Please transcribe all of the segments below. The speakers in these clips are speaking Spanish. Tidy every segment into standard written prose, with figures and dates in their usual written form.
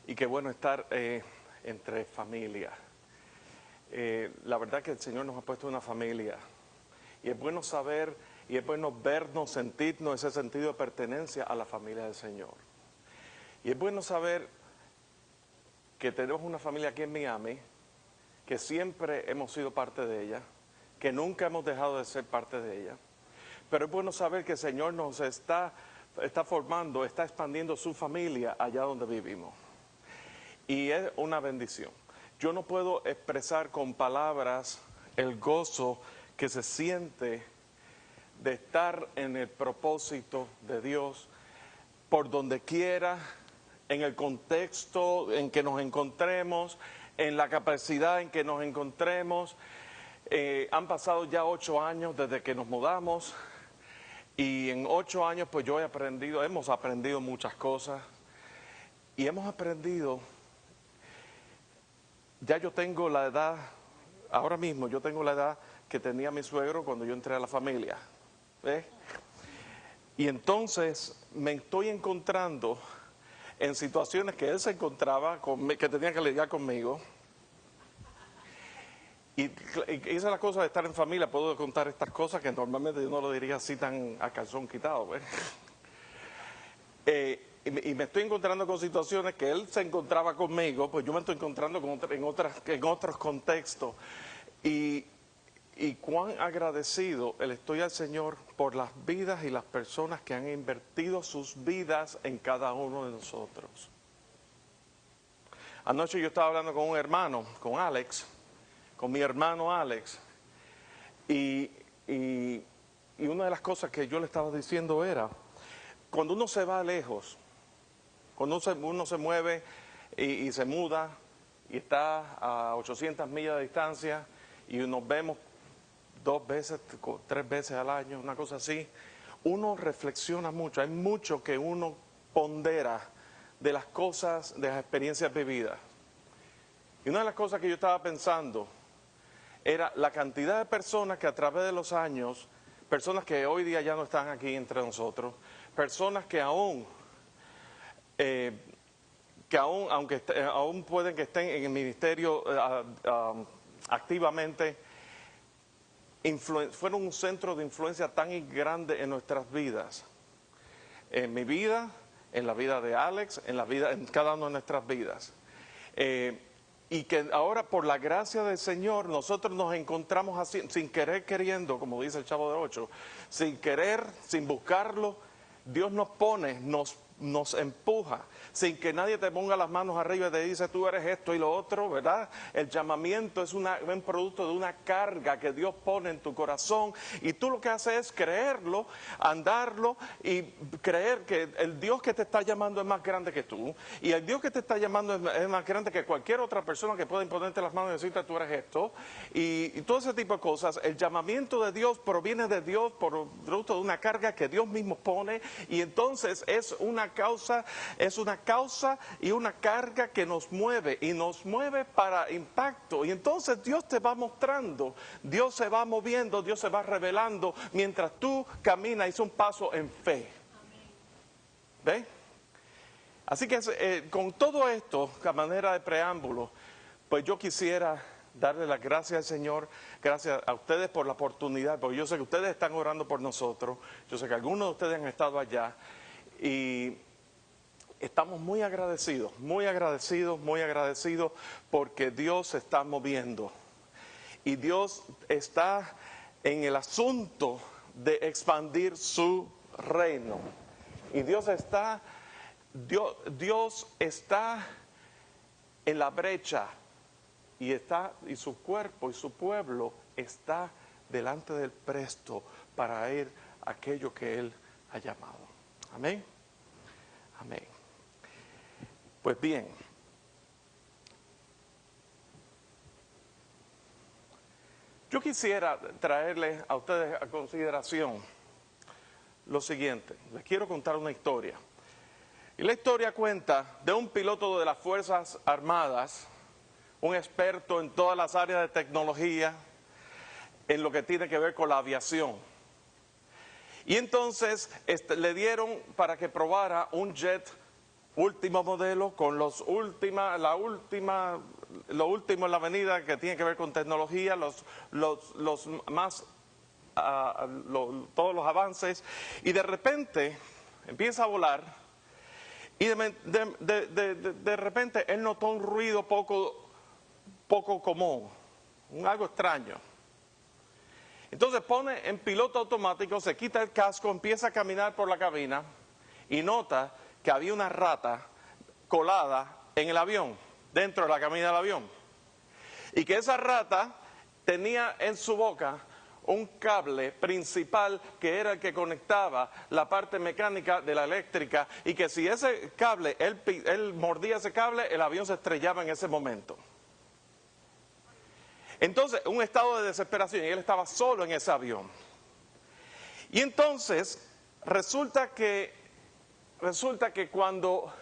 y qué bueno estar entre familia. La verdad que el Señor nos ha puesto una familia y es bueno saber y es bueno vernos, sentirnos ese sentido de pertenencia a la familia del Señor. Y es bueno saber que tenemos una familia aquí en Miami, que siempre hemos sido parte de ella, que nunca hemos dejado de ser parte de ella. Pero es bueno saber que el Señor nos está formando, está expandiendo su familia allá donde vivimos. Y es una bendición. Yo no puedo expresar con palabras el gozo que se siente de estar en el propósito de Dios, por donde quiera, en el contexto en que nos encontremos, en la capacidad en que nos encontremos. Han pasado ya 8 años desde que nos mudamos y en 8 años pues hemos aprendido muchas cosas y hemos aprendido, ya yo tengo la edad, ahora mismo yo tengo la edad que tenía mi suegro cuando yo entré a la familia. ¿Ves? Y entonces me estoy encontrando en situaciones que él se encontraba, que tenía que lidiar conmigo. Y esa es la cosa de estar en familia, puedo contar estas cosas que normalmente yo no lo diría así tan a calzón quitado. ¿Ves? Y me estoy encontrando con situaciones que él se encontraba conmigo, pues yo me estoy encontrando en otros contextos. Y cuán agradecido estoy al Señor por las vidas y las personas que han invertido sus vidas en cada uno de nosotros. Anoche yo estaba hablando con un hermano, con Alex, con mi hermano Alex, y una de las cosas que yo le estaba diciendo era, cuando uno se va lejos, cuando uno se mueve y se muda y está a 800 millas de distancia y nos vemos 2 veces, 3 veces al año, una cosa así, uno reflexiona mucho, hay mucho que uno pondera de las cosas, de las experiencias vividas. Y una de las cosas que yo estaba pensando era la cantidad de personas que a través de los años, personas que hoy día ya no están aquí entre nosotros, personas que aún aún pueden que estén en el ministerio activamente, fueron un centro de influencia tan grande en nuestras vidas, en mi vida, en la vida de Alex, en cada una de nuestras vidas. Y que ahora por la gracia del Señor nosotros nos encontramos así, sin querer queriendo, como dice el Chavo del Ocho, sin querer, sin buscarlo, Dios nos pone, nos empuja, sin que nadie te ponga las manos arriba y te dice tú eres esto y lo otro, ¿verdad? El llamamiento es un producto de una carga que Dios pone en tu corazón y tú lo que haces es creerlo, andarlo y creer que el Dios que te está llamando es más grande que tú y el Dios que te está llamando es más grande que cualquier otra persona que pueda imponerte las manos y decirte tú eres esto y todo ese tipo de cosas. El llamamiento de Dios proviene de Dios por producto de una carga que Dios mismo pone y entonces es una causa y una carga que nos mueve y nos mueve para impacto. Y entonces Dios te va mostrando, Dios se va moviendo, Dios se va revelando mientras tú caminas y es un paso en fe. ¿Ves? Así que con todo esto, a manera de preámbulo, pues yo quisiera darle las gracias al Señor, gracias a ustedes por la oportunidad, porque yo sé que ustedes están orando por nosotros, yo sé que algunos de ustedes han estado allá y estamos muy agradecidos, muy agradecidos, muy agradecidos porque Dios se está moviendo y Dios está en el asunto de expandir su reino y Dios está en la brecha y su cuerpo y su pueblo está delante del presto para ir a aquello que Él ha llamado. Amén. Amén. Pues bien, yo quisiera traerles a ustedes a consideración lo siguiente. Les quiero contar una historia. Y la historia cuenta de un piloto de las Fuerzas Armadas, un experto en todas las áreas de tecnología, en lo que tiene que ver con la aviación. Y entonces le dieron para que probara un jet último modelo, con lo último en la avenida que tiene que ver con tecnología, los más, todos los avances, y de repente empieza a volar, y de repente él notó un ruido poco común, algo extraño. Entonces pone en piloto automático, se quita el casco, empieza a caminar por la cabina y nota que había una rata colada en el avión, dentro de la cabina del avión. Y que esa rata tenía en su boca un cable principal que era el que conectaba la parte mecánica de la eléctrica, y que si ese cable, él mordía ese cable, el avión se estrellaba en ese momento. Entonces, un estado de desesperación, y él estaba solo en ese avión. Y entonces, resulta que cuando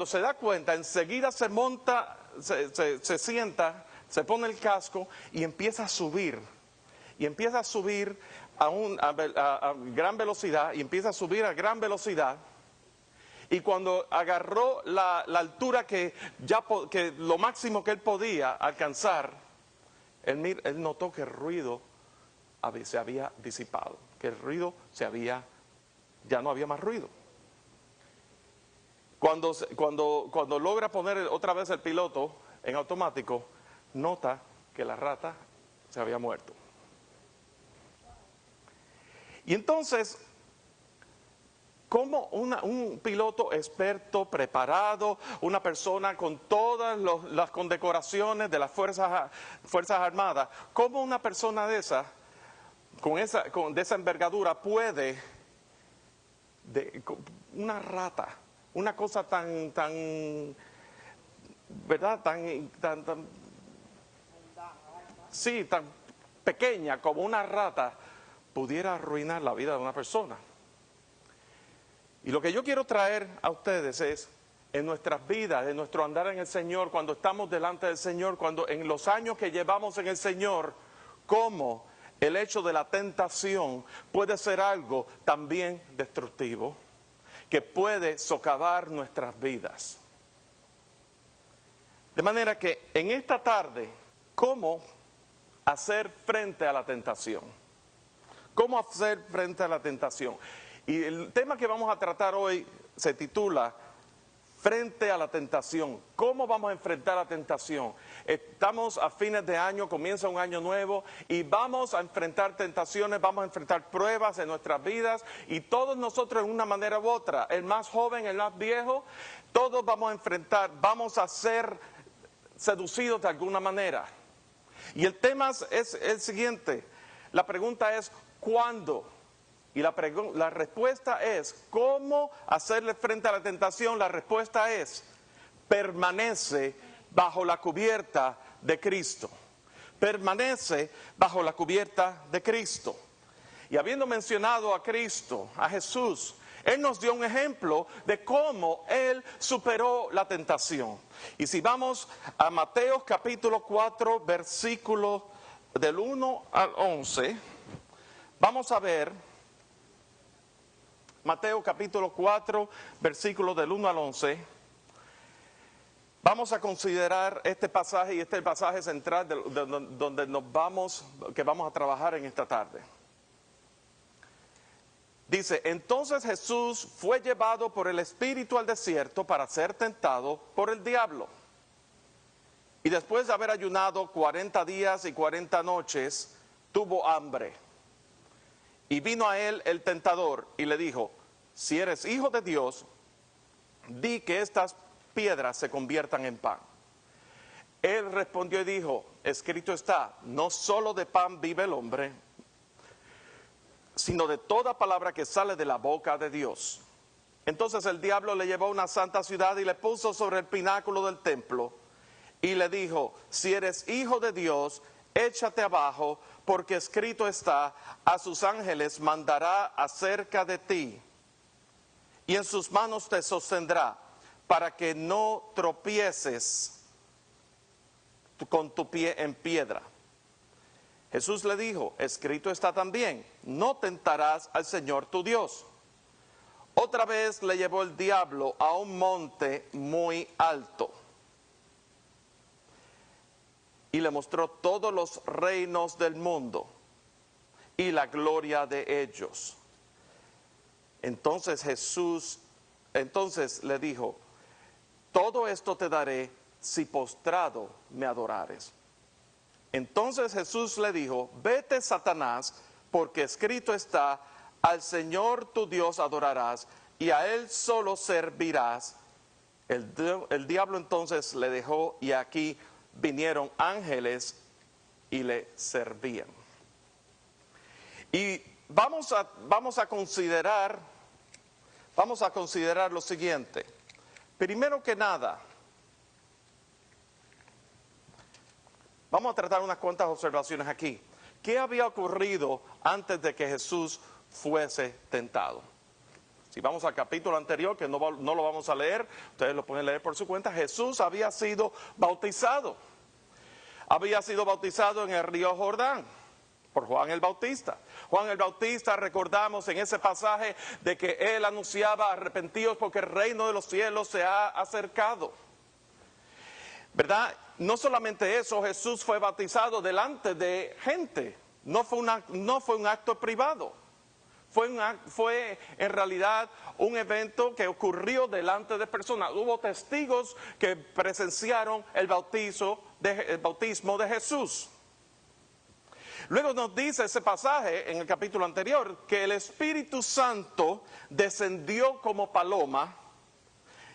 se da cuenta, enseguida se monta, se sienta, se pone el casco y empieza a subir. Y empieza a subir a gran velocidad, y empieza a subir a gran velocidad. Y cuando agarró la altura que lo máximo que él podía alcanzar, él notó que el ruido se había disipado, que el ruido ya no había más ruido. Cuando logra poner otra vez el piloto en automático, nota que la rata se había muerto. Y entonces, como un piloto experto, preparado, una persona con todas las condecoraciones de las Fuerzas Armadas, cómo una persona de esa envergadura puede, una rata, una cosa ¿verdad? Sí, tan pequeña como una rata, pudiera arruinar la vida de una persona? Y lo que yo quiero traer a ustedes es, en nuestras vidas, en nuestro andar en el Señor, cuando estamos delante del Señor, cuando en los años que llevamos en el Señor, cómo el hecho de la tentación puede ser algo también destructivo, que puede socavar nuestras vidas. De manera que en esta tarde, ¿cómo hacer frente a la tentación? ¿Cómo hacer frente a la tentación? Y el tema que vamos a tratar hoy se titula Frente a la tentación. ¿Cómo vamos a enfrentar la tentación? Estamos a fines de año, comienza un año nuevo y vamos a enfrentar tentaciones, vamos a enfrentar pruebas en nuestras vidas, y todos nosotros en una manera u otra, el más joven, el más viejo, todos vamos a enfrentar, vamos a ser seducidos de alguna manera. Y el tema es el siguiente, la pregunta es ¿cuándo? Y la respuesta es, ¿cómo hacerle frente a la tentación? La respuesta es, permanece bajo la cubierta de Cristo. Permanece bajo la cubierta de Cristo. Y habiendo mencionado a Cristo, a Jesús, Él nos dio un ejemplo de cómo Él superó la tentación. Y si vamos a Mateo capítulo 4, versículo del 1 al 11, vamos a ver Mateo capítulo 4, versículos del 1 al 11. Vamos a considerar este pasaje, y este es el pasaje central donde que vamos a trabajar en esta tarde. Dice, entonces Jesús fue llevado por el Espíritu al desierto para ser tentado por el diablo. Y después de haber ayunado 40 días y 40 noches, tuvo hambre. Y vino a él el tentador y le dijo, si eres hijo de Dios, di que estas piedras se conviertan en pan. Él respondió y dijo, escrito está, no solo de pan vive el hombre, sino de toda palabra que sale de la boca de Dios. Entonces el diablo le llevó a una santa ciudad y le puso sobre el pináculo del templo y le dijo, si eres hijo de Dios, échate abajo, porque escrito está, a sus ángeles mandará acerca de ti, y en sus manos te sostendrá, para que no tropieces con tu pie en piedra. Jesús le dijo, escrito está también, no tentarás al Señor tu Dios. Otra vez le llevó el diablo a un monte muy alto y le mostró todos los reinos del mundo y la gloria de ellos. Entonces le dijo, todo esto te daré si postrado me adorares. Entonces Jesús le dijo, vete, Satanás, porque escrito está, al Señor tu Dios adorarás y a Él solo servirás. El diablo entonces le dejó y aquí vinieron ángeles y le servían. Y vamos a considerar lo siguiente. Primero que nada, vamos a tratar unas cuantas observaciones aquí. ¿Qué había ocurrido antes de que Jesús fuese tentado? Si vamos al capítulo anterior, que no lo vamos a leer, ustedes lo pueden leer por su cuenta, Jesús había sido bautizado. Había sido bautizado en el río Jordán por Juan el Bautista. Juan el Bautista, recordamos en ese pasaje de que él anunciaba, arrepentidos porque el reino de los cielos se ha acercado. ¿Verdad? No solamente eso, Jesús fue bautizado delante de gente, no fue un acto privado. Fue en realidad un evento que ocurrió delante de personas. Hubo testigos que presenciaron el bautismo de Jesús. Luego nos dice ese pasaje en el capítulo anterior que el Espíritu Santo descendió como paloma,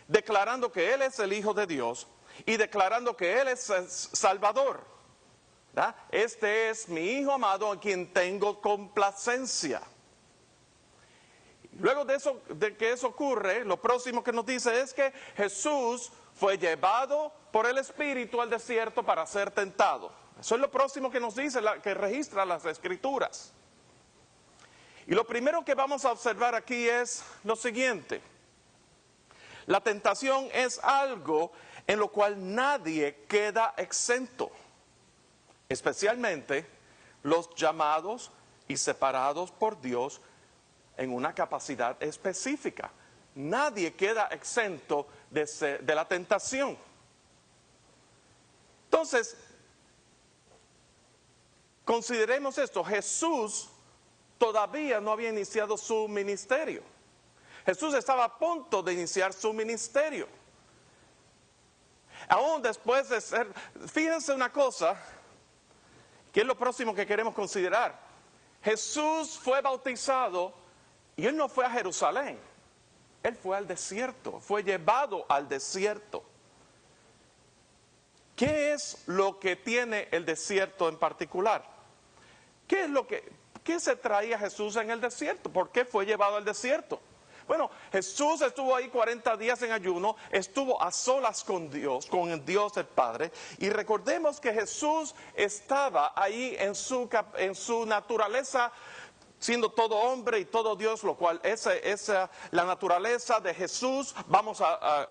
declarando que Él es el Hijo de Dios y declarando que Él es Salvador. ¿Verdad? Este es mi Hijo amado en quien tengo complacencia. Luego de que eso ocurre, lo próximo que nos dice es que Jesús fue llevado por el Espíritu al desierto para ser tentado. Eso es lo próximo que nos dice, que registra las Escrituras. Y lo primero que vamos a observar aquí es lo siguiente. La tentación es algo en lo cual nadie queda exento, especialmente los llamados y separados por Dios en una capacidad específica. Nadie queda exento de la tentación. Entonces, consideremos esto. Jesús todavía no había iniciado su ministerio. Jesús estaba a punto de iniciar su ministerio. Aún después de ser, fíjense una cosa, que es lo próximo que queremos considerar. Jesús fue bautizado y Él no fue a Jerusalén. Él fue al desierto, fue llevado al desierto. ¿Qué es lo que tiene el desierto en particular? ¿Qué se traía Jesús en el desierto? ¿Por qué fue llevado al desierto? Bueno, Jesús estuvo ahí 40 días en ayuno, estuvo a solas con Dios el Padre. Y recordemos que Jesús estaba ahí en su naturaleza, siendo todo hombre y todo Dios, lo cual la naturaleza de Jesús. Vamos a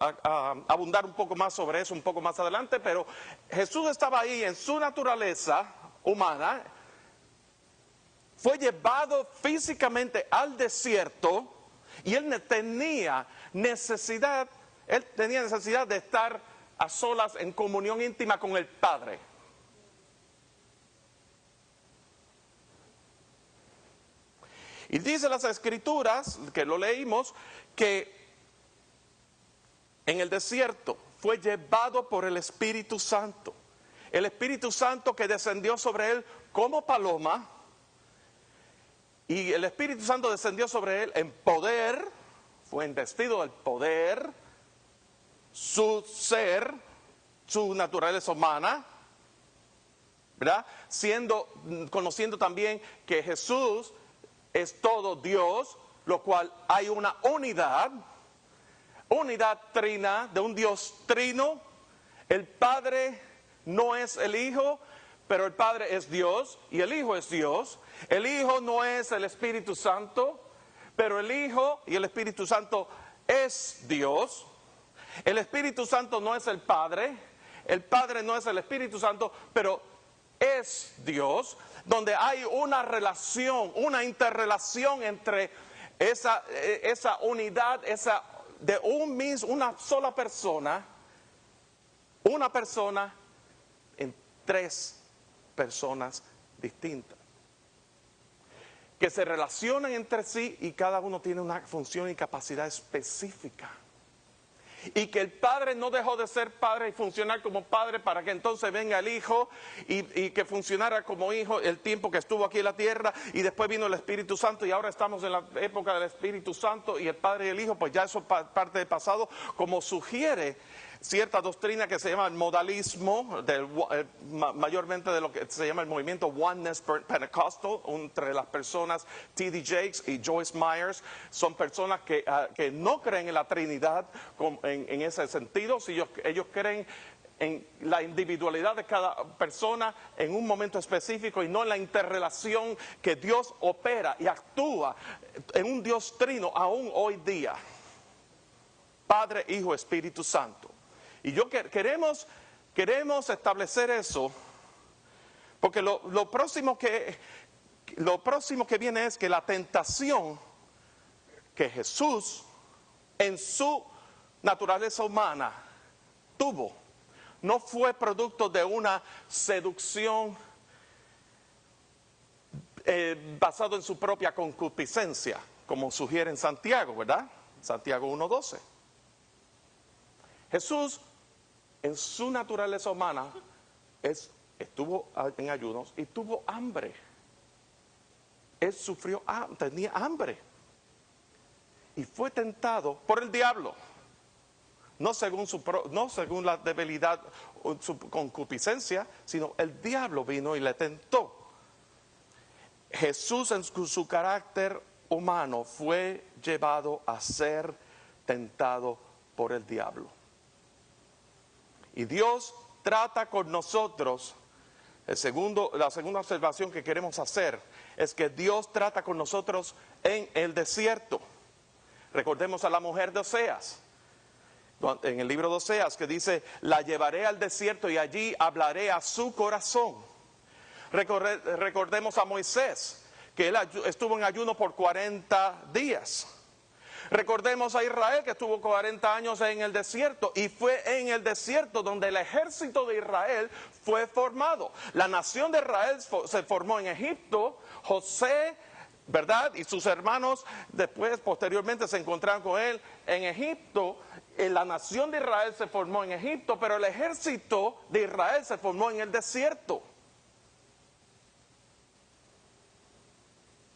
abundar un poco más sobre eso un poco más adelante, pero Jesús estaba ahí en su naturaleza humana, fue llevado físicamente al desierto y él tenía necesidad de estar a solas en comunión íntima con el Padre. Y dice las Escrituras, que lo leímos, que en el desierto fue llevado por el Espíritu Santo. El Espíritu Santo que descendió sobre él como paloma. Y el Espíritu Santo descendió sobre él en poder, fue investido del poder, su ser, su naturaleza humana, ¿verdad? Conociendo también que Jesús es todo Dios, lo cual hay una unidad trina, de un Dios trino. El Padre no es el Hijo, pero el Padre es Dios y el Hijo es Dios. El Hijo no es el Espíritu Santo, pero el Hijo y el Espíritu Santo es Dios. El Espíritu Santo no es el Padre no es el Espíritu Santo, pero es Dios, donde hay una relación, una interrelación entre esa unidad, de una sola persona, una persona en tres personas distintas, que se relacionan entre sí y cada uno tiene una función y capacidad específica. Y que el Padre no dejó de ser Padre y funcionar como Padre para que entonces venga el Hijo y que funcionara como Hijo el tiempo que estuvo aquí en la tierra, y después vino el Espíritu Santo y ahora estamos en la época del Espíritu Santo y el Padre y el Hijo, pues ya eso parte del pasado, como sugiere cierta doctrina que se llama el modalismo, mayormente de lo que se llama el movimiento Oneness Pentecostal, entre las personas T.D. Jakes y Joyce Myers. Son personas que no creen en la Trinidad en ese sentido. Si ellos creen en la individualidad de cada persona en un momento específico y no en la interrelación que Dios opera y actúa en un Dios trino aún hoy día. Padre, Hijo, Espíritu Santo. Y queremos establecer eso, porque lo próximo que viene es que la tentación que Jesús en su naturaleza humana tuvo, no fue producto de una seducción basado en su propia concupiscencia, como sugiere en Santiago, ¿verdad? Santiago 1:12. Jesús, en su naturaleza humana, estuvo en ayunos y tuvo hambre. Él tenía hambre. Y fue tentado por el diablo. No según la debilidad o su concupiscencia, sino el diablo vino y le tentó. Jesús, en su carácter humano, fue llevado a ser tentado por el diablo. Y Dios trata con nosotros. La segunda observación que queremos hacer es que Dios trata con nosotros en el desierto. Recordemos a la mujer de Oseas, en el libro de Oseas, que dice: la llevaré al desierto y allí hablaré a su corazón. Recordemos a Moisés, que él estuvo en ayuno por 40 días. Recordemos a Israel, que estuvo 40 años en el desierto, y fue en el desierto donde el ejército de Israel fue formado. La nación de Israel se formó en Egipto. José, ¿verdad?, y sus hermanos posteriormente se encontraron con él en Egipto. La nación de Israel se formó en Egipto, pero el ejército de Israel se formó en el desierto.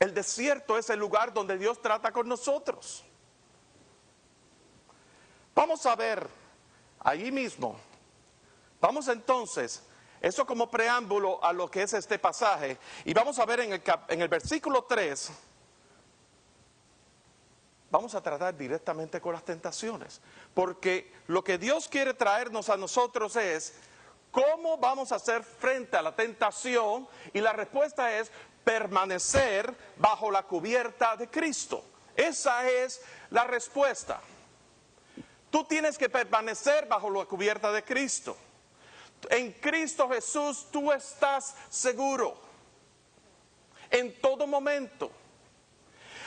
El desierto es el lugar donde Dios trata con nosotros. Vamos a ver allí mismo. Vamos entonces, eso como preámbulo a lo que es este pasaje. Y vamos a ver en el versículo 3. Vamos a tratar directamente con las tentaciones. Porque lo que Dios quiere traernos a nosotros es cómo vamos a hacer frente a la tentación. Y la respuesta es permanecer bajo la cubierta de Cristo. Esa es la respuesta. Tú tienes que permanecer bajo la cubierta de Cristo. En Cristo Jesús tú estás seguro en todo momento.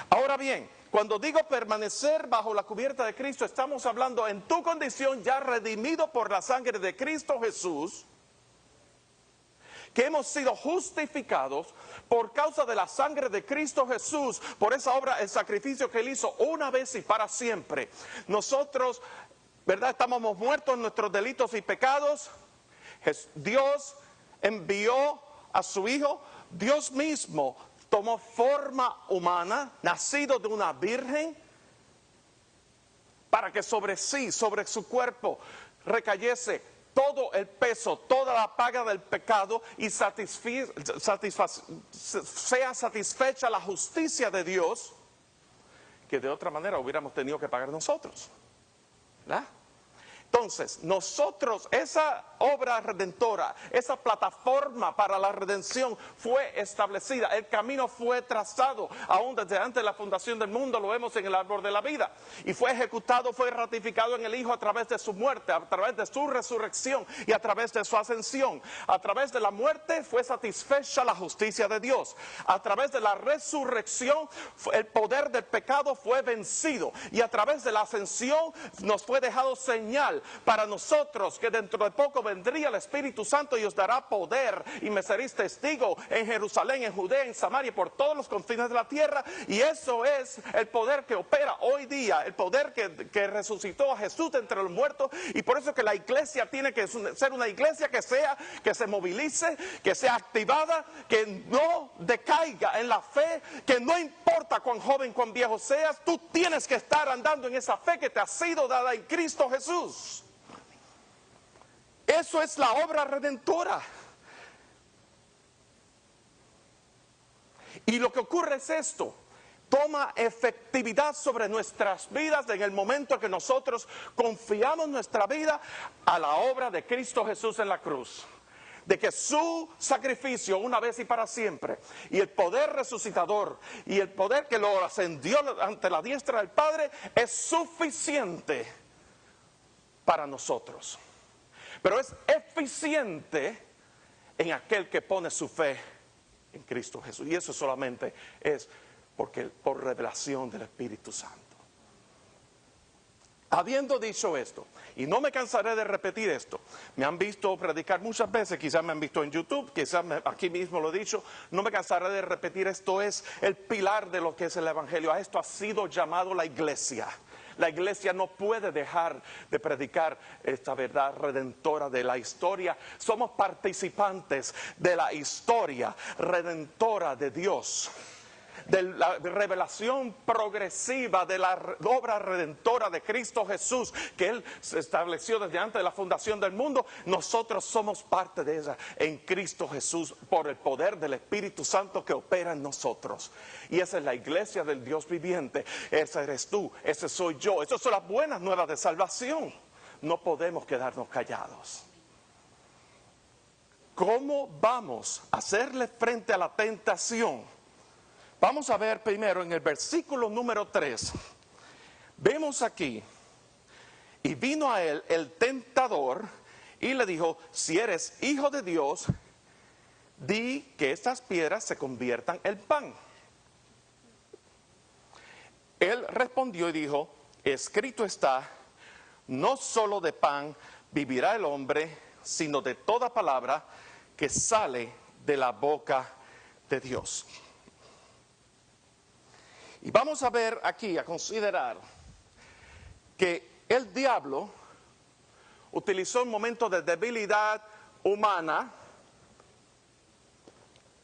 Ahora bien, cuando digo permanecer bajo la cubierta de Cristo, estamos hablando en tu condición ya redimido por la sangre de Cristo Jesús, que hemos sido justificados por causa de la sangre de Cristo Jesús, por esa obra, el sacrificio que Él hizo una vez y para siempre. Nosotros, ¿verdad?, estábamos muertos en nuestros delitos y pecados. Dios envió a su Hijo. Dios mismo tomó forma humana, nacido de una virgen, para que sobre su cuerpo recayese todo el peso, toda la paga del pecado, y sea satisfecha la justicia de Dios, que de otra manera hubiéramos tenido que pagar nosotros, ¿verdad? Entonces, esa obra redentora, esa plataforma para la redención fue establecida. El camino fue trazado, aún desde antes de la fundación del mundo, lo vemos en el árbol de la vida. Y fue ejecutado, fue ratificado en el Hijo a través de su muerte, a través de su resurrección y a través de su ascensión. A través de la muerte fue satisfecha la justicia de Dios. A través de la resurrección, el poder del pecado fue vencido. Y a través de la ascensión nos fue dejado señal para nosotros que dentro de poco vendría el Espíritu Santo y os dará poder, y me seréis testigo en Jerusalén, en Judea, en Samaria, por todos los confines de la tierra. Y eso es el poder que opera hoy día, el poder que resucitó a Jesús de entre los muertos. Y por eso que la iglesia tiene que ser una iglesia que se movilice, que sea activada, que no decaiga en la fe, que no importa cuán joven, cuán viejo seas, tú tienes que estar andando en esa fe que te ha sido dada en Cristo Jesús. Eso es la obra redentora. Y lo que ocurre es esto: toma efectividad sobre nuestras vidas en el momento que nosotros confiamos nuestra vida a la obra de Cristo Jesús en la cruz. De que su sacrificio una vez y para siempre, y el poder resucitador, y el poder que lo ascendió ante la diestra del Padre, es suficiente para nosotros. Pero es eficiente en aquel que pone su fe en Cristo Jesús. Y eso solamente es por revelación del Espíritu Santo. Habiendo dicho esto, y no me cansaré de repetir esto, me han visto predicar muchas veces, quizás me han visto en YouTube, quizás aquí mismo lo he dicho, no me cansaré de repetir, esto es el pilar de lo que es el Evangelio. A esto ha sido llamado la iglesia. La iglesia no puede dejar de predicar esta verdad redentora de la historia. Somos participantes de la historia redentora de Dios, de la revelación progresiva de la obra redentora de Cristo Jesús, que Él se estableció desde antes de la fundación del mundo. Nosotros somos parte de ella en Cristo Jesús por el poder del Espíritu Santo que opera en nosotros. Y esa es la iglesia del Dios viviente. Ese eres tú, ese soy yo. Esas son las buenas nuevas de salvación. No podemos quedarnos callados. ¿Cómo vamos a hacerle frente a la tentación? Vamos a ver primero en el versículo número 3. Vemos aquí: y vino a él el tentador y le dijo: si eres hijo de Dios, di que estas piedras se conviertan en pan. Él respondió y dijo: escrito está, no solo de pan vivirá el hombre, sino de toda palabra que sale de la boca de Dios. Y vamos a ver aquí, a considerar que el diablo utilizó un momento de debilidad humana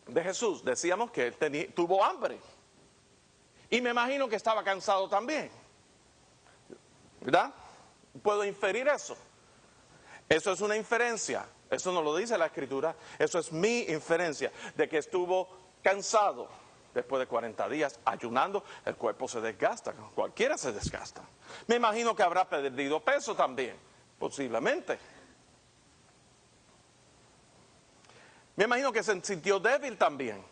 de Jesús. Decíamos que él tuvo hambre. Y me imagino que estaba cansado también. ¿Verdad? Puedo inferir eso. Eso es una inferencia. Eso no lo dice la Escritura. Eso es mi inferencia de que estuvo cansado. Después de 40 días ayunando, el cuerpo se desgasta, cualquiera se desgasta. Me imagino que habrá perdido peso también, posiblemente. Me imagino que se sintió débil también.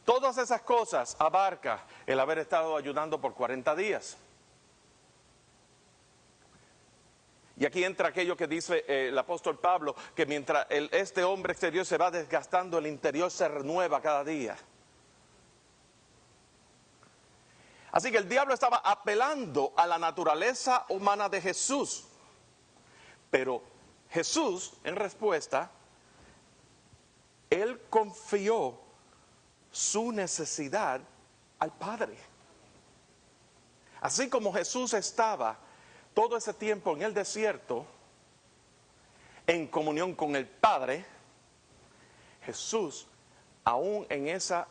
Todas esas cosas abarca el haber estado ayunando por 40 días. Y aquí entra aquello que dice el apóstol Pablo, que mientras este hombre exterior se va desgastando, el interior se renueva cada día. Así que el diablo estaba apelando a la naturaleza humana de Jesús. Pero Jesús, en respuesta, Él confió su necesidad al Padre. Así como Jesús estaba todo ese tiempo en el desierto, en comunión con el Padre, Jesús, aún en ese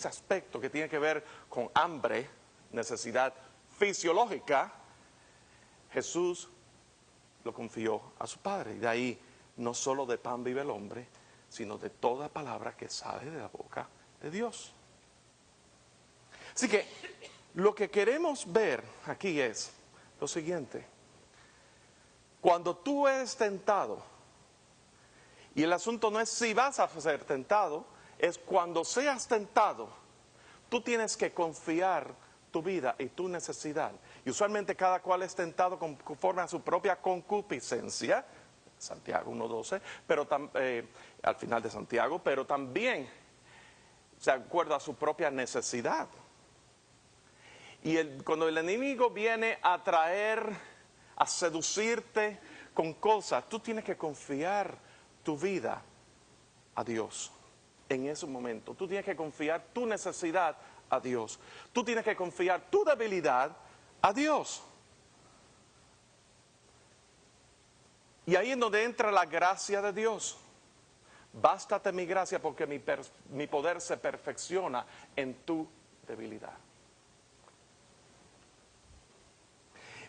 aspecto que tiene que ver con hambre, necesidad fisiológica, Jesús lo confió a su Padre. Y de ahí, no solo de pan vive el hombre, sino de toda palabra que sale de la boca de Dios. Así que lo que queremos ver aquí es, lo siguiente. Cuando tú eres tentado, y el asunto no es si vas a ser tentado, es cuando seas tentado, tú tienes que confiar tu vida y tu necesidad. Y usualmente cada cual es tentado conforme a su propia concupiscencia, Santiago 1:12, pero al final de Santiago, pero también de acuerdo a su propia necesidad. Y cuando el enemigo viene a traer, a seducirte con cosas, tú tienes que confiar tu vida a Dios en ese momento. Tú tienes que confiar tu necesidad a Dios. Tú tienes que confiar tu debilidad a Dios. Y ahí es donde entra la gracia de Dios. Bástate mi gracia porque mi poder se perfecciona en tu debilidad.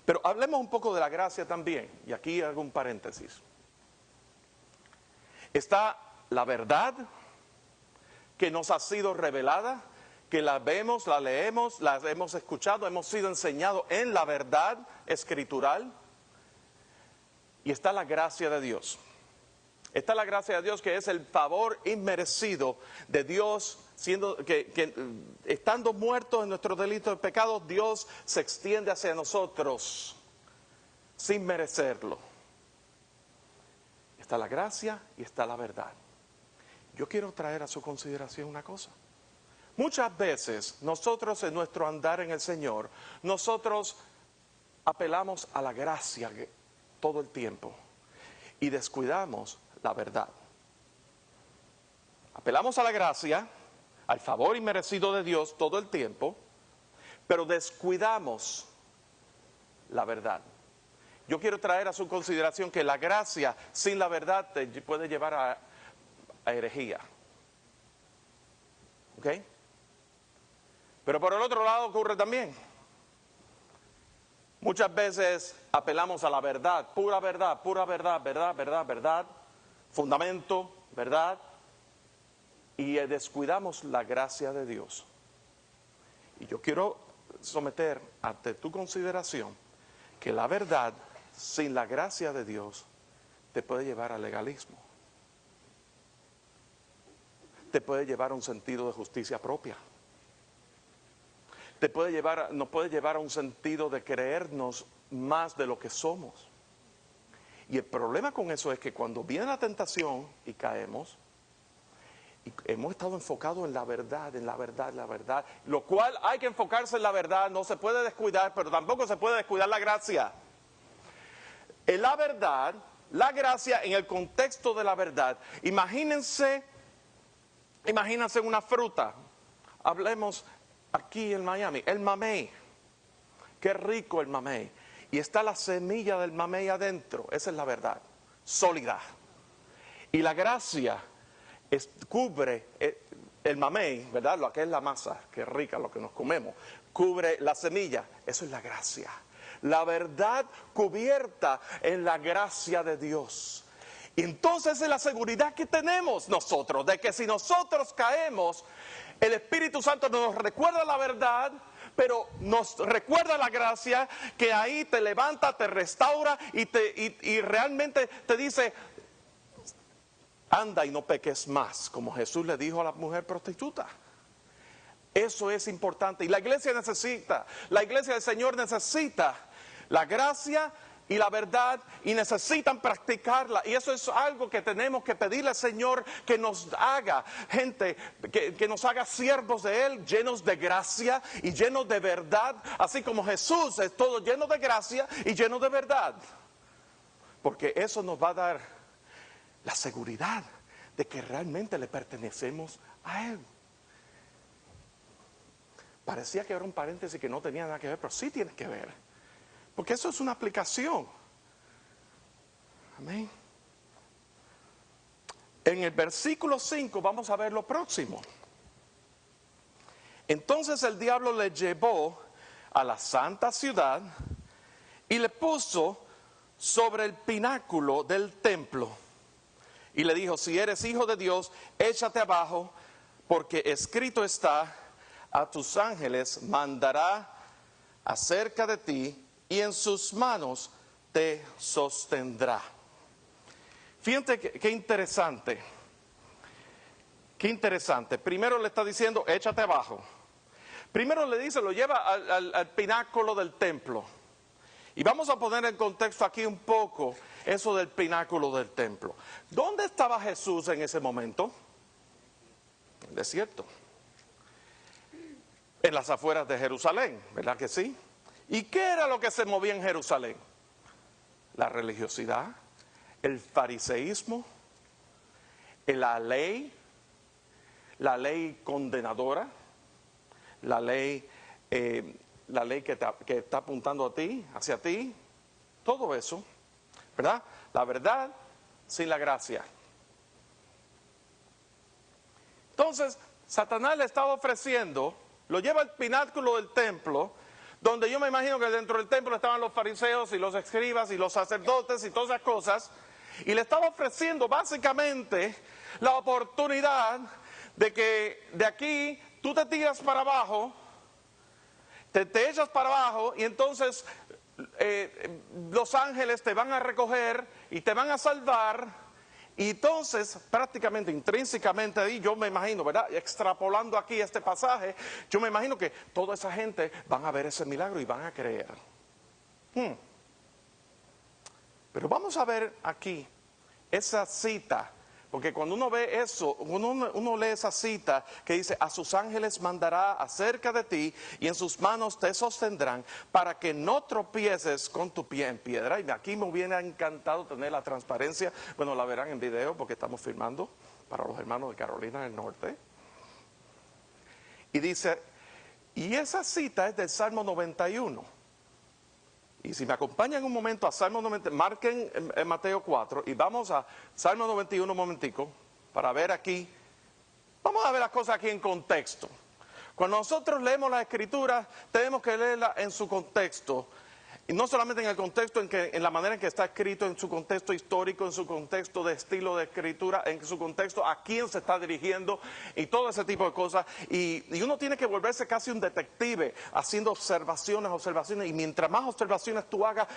Pero hablemos un poco de la gracia también. Y aquí hago un paréntesis. Está la verdad que nos ha sido revelada, que la vemos, la leemos, la hemos escuchado, hemos sido enseñados en la verdad escritural. Y está la gracia de Dios. Está la gracia de Dios, que es el favor inmerecido de Dios, estando muertos en nuestros delitos y pecados, Dios se extiende hacia nosotros sin merecerlo. Está la gracia y está la verdad. Yo quiero traer a su consideración una cosa. Muchas veces nosotros en nuestro andar en el Señor, nosotros apelamos a la gracia todo el tiempo y descuidamos la verdad. Apelamos a la gracia, al favor inmerecido de Dios todo el tiempo, pero descuidamos la verdad. Yo quiero traer a su consideración que la gracia sin la verdad te puede llevar a herejía. ¿Ok? Pero por el otro lado ocurre también. Muchas veces apelamos a la verdad, verdad, verdad, fundamento, verdad, y descuidamos la gracia de Dios. Y yo quiero someter ante tu consideración que la verdad sin la gracia de Dios te puede llevar al legalismo. Te puede llevar a un sentido de justicia propia. Nos puede llevar a un sentido de creernos más de lo que somos. Y el problema con eso es que cuando viene la tentación y caemos, y hemos estado enfocados en la verdad, lo cual hay que enfocarse en la verdad, no se puede descuidar, pero tampoco se puede descuidar la gracia. En la verdad, la gracia en el contexto de la verdad, imagínense una fruta, hablemos aquí en Miami, el mamey, qué rico el mamey, y está la semilla del mamey adentro, esa es la verdad, sólida, y la gracia cubre el mamey, ¿verdad? Lo que es la masa, que es rica, lo que nos comemos, cubre la semilla, eso es la gracia, la verdad cubierta en la gracia de Dios. Y entonces es la seguridad que tenemos nosotros, de que si nosotros caemos, el Espíritu Santo nos recuerda la verdad, pero nos recuerda la gracia, que ahí te levanta, te restaura y realmente te dice, anda y no peques más, como Jesús le dijo a la mujer prostituta. Eso es importante y la iglesia del Señor necesita la gracia y la verdad y necesitan practicarla, y eso es algo que tenemos que pedirle al Señor, que nos haga gente, que nos haga siervos de Él, llenos de gracia y llenos de verdad, así como Jesús es todo lleno de gracia y lleno de verdad, porque eso nos va a dar la seguridad de que realmente le pertenecemos a Él. Parecía que era un paréntesis que no tenía nada que ver, pero sí tiene que ver, porque eso es una aplicación. Amén. En el versículo 5 vamos a ver lo próximo. Entonces el diablo le llevó a la santa ciudad y le puso sobre el pináculo del templo y le dijo, si eres hijo de Dios, échate abajo, porque escrito está, a tus ángeles mandará acerca de ti y en sus manos te sostendrá. Fíjate qué interesante. Qué interesante. Primero le está diciendo, échate abajo. Primero le dice, lo lleva al pináculo del templo. Y vamos a poner en contexto aquí un poco eso del pináculo del templo. ¿Dónde estaba Jesús en ese momento? En el desierto. En las afueras de Jerusalén, ¿verdad que sí? ¿Y qué era lo que se movía en Jerusalén? La religiosidad, el fariseísmo, la ley condenadora, la ley que está apuntando a ti, hacia ti, todo eso, ¿verdad? La verdad sin la gracia. Entonces, Satanás le estaba ofreciendo, lo lleva al pináculo del templo, donde yo me imagino que dentro del templo estaban los fariseos y los escribas y los sacerdotes y todas esas cosas, y le estaba ofreciendo básicamente la oportunidad de que de aquí tú te tiras para abajo, te echas para abajo y entonces los ángeles te van a recoger y te van a salvar. Y entonces, prácticamente, intrínsecamente ahí, yo me imagino, ¿verdad? Extrapolando aquí este pasaje, yo me imagino que toda esa gente van a ver ese milagro y van a creer. Pero vamos a ver aquí esa cita, porque cuando uno ve eso, uno lee esa cita que dice, a sus ángeles mandará acerca de ti y en sus manos te sostendrán para que no tropieces con tu pie en piedra. Y aquí me hubiera encantado tener la transparencia, bueno, la verán en video porque estamos filmando para los hermanos de Carolina del Norte. Y dice, y esa cita es del Salmo 91. Y si me acompañan un momento a Salmo 90, marquen en Mateo 4 y vamos a Salmo 91 un momentico para ver aquí. Vamos a ver las cosas aquí en contexto. Cuando nosotros leemos la Escritura, tenemos que leerla en su contexto. Y no solamente en el contexto, en la manera en que está escrito, en su contexto histórico, en su contexto de estilo de escritura, en su contexto a quién se está dirigiendo y todo ese tipo de cosas. Y uno tiene que volverse casi un detective haciendo observaciones. Y mientras más observaciones tú hagas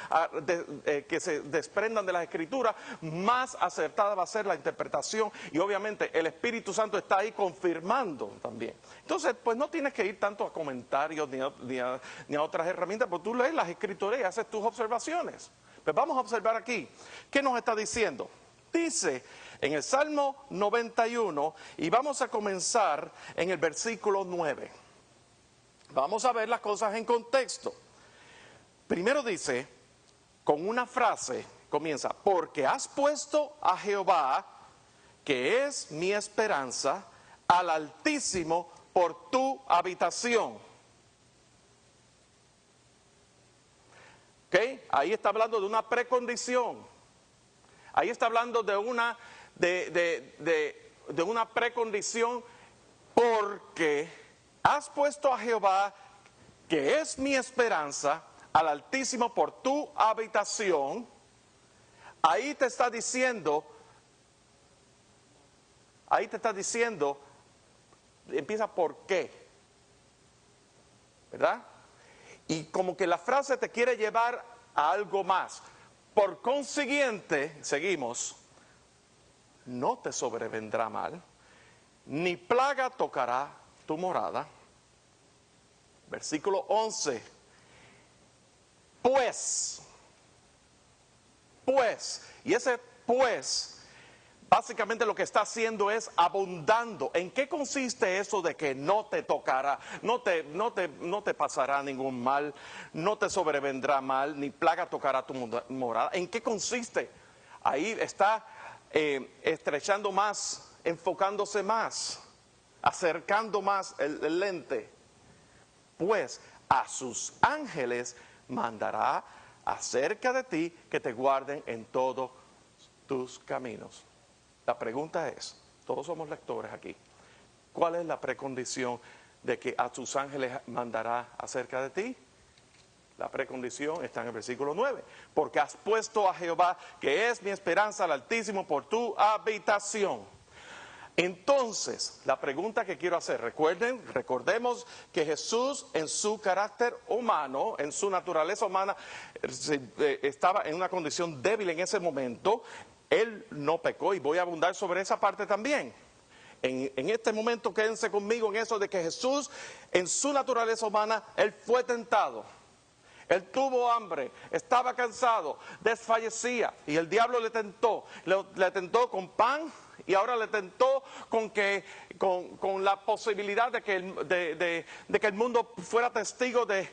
que se desprendan de las escrituras, más acertada va a ser la interpretación. Y obviamente el Espíritu Santo está ahí confirmando también. Entonces, pues no tienes que ir tanto a comentarios ni a otras herramientas, porque tú lees las escrituras y haces tus observaciones. Pues vamos a observar aquí. ¿Qué nos está diciendo? Dice en el Salmo 91 y vamos a comenzar en el versículo 9. Vamos a ver las cosas en contexto. Primero dice, con una frase, comienza, porque has puesto a Jehová, que es mi esperanza, al Altísimo por tu habitación. ¿Okay? Ahí está hablando de una precondición. Ahí está hablando de una precondición, porque has puesto a Jehová, que es mi esperanza, al Altísimo por tu habitación. Ahí te está diciendo, empieza por qué, ¿verdad? Y como que la frase te quiere llevar a algo más. Por consiguiente, seguimos, no te sobrevendrá mal, ni plaga tocará tu morada. Versículo 11. Pues, y ese pues, básicamente lo que está haciendo es abundando. ¿En qué consiste eso de que no te tocará, no te pasará ningún mal, no te sobrevendrá mal, ni plaga tocará tu morada? ¿En qué consiste? Ahí está estrechando más, enfocándose más, acercando más el lente. Pues a sus ángeles mandará acerca de ti que te guarden en todos tus caminos. La pregunta es, todos somos lectores aquí, ¿cuál es la precondición de que a sus ángeles mandará acerca de ti? La precondición está en el versículo 9. Porque has puesto a Jehová, que es mi esperanza, al Altísimo, por tu habitación. Entonces, la pregunta que quiero hacer, recordemos que Jesús en su carácter humano, en su naturaleza humana, estaba en una condición débil en ese momento. Él no pecó y voy a abundar sobre esa parte también. En este momento quédense conmigo en eso de que Jesús en su naturaleza humana, Él fue tentado. Él tuvo hambre, estaba cansado, desfallecía y el diablo le tentó con pan y ahora le tentó con la posibilidad de que el mundo fuera testigo de